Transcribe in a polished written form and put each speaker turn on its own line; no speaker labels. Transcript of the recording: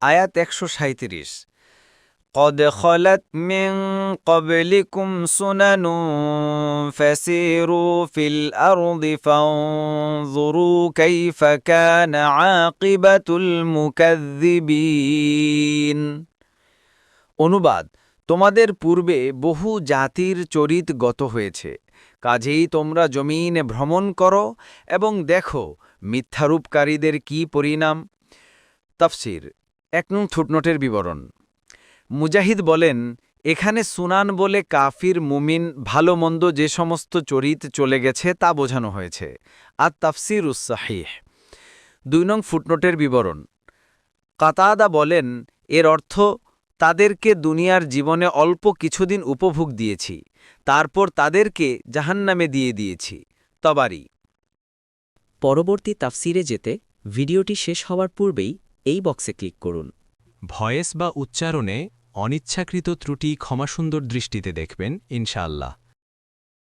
আয়াত ১৩৭। قد خلت من قبلكم سنن فسيروا في الأرض فانظروا كيف كان عاقبة المكذبين। অনুবাদ: তোমাদের পূর্বে বহু জাতির চরিত গত হয়েছে, কাজেই তোমরা জমিনে ভ্রমণ করো এবং দেখো মিথ্যারূপকারীদের কি পরিণাম। তাফসির ১ নং ফুটনোটের বিবরণ। মুজাহিদ বলেন, এখানে সুনান বলে কাফির মুমিন ভালো মন্দ যে সমস্ত চরিত চলে গেছে তা বোঝানো হয়েছে। আর তাফসিরুস সাহিহ ২ নং ফুটনোটের বিবরণ। কাতাদা বলেন, এর অর্থ তাদেরকে দুনিয়ার জীবনে অল্প কিছুদিন উপভোগ দিয়েছি, তারপর তাদেরকে জাহান্নামে দিয়ে দিয়েছি। তবারি।
পরবর্তী তাফসিরে যেতে ভিডিওটি শেষ হওয়ার পূর্বেই এই বক্সে ক্লিক করুন।
ভয়েস বা উচ্চারণে অনিচ্ছাকৃত ত্রুটি ক্ষমাসুন্দর দৃষ্টিতে দেখবেন ইনশাআল্লাহ।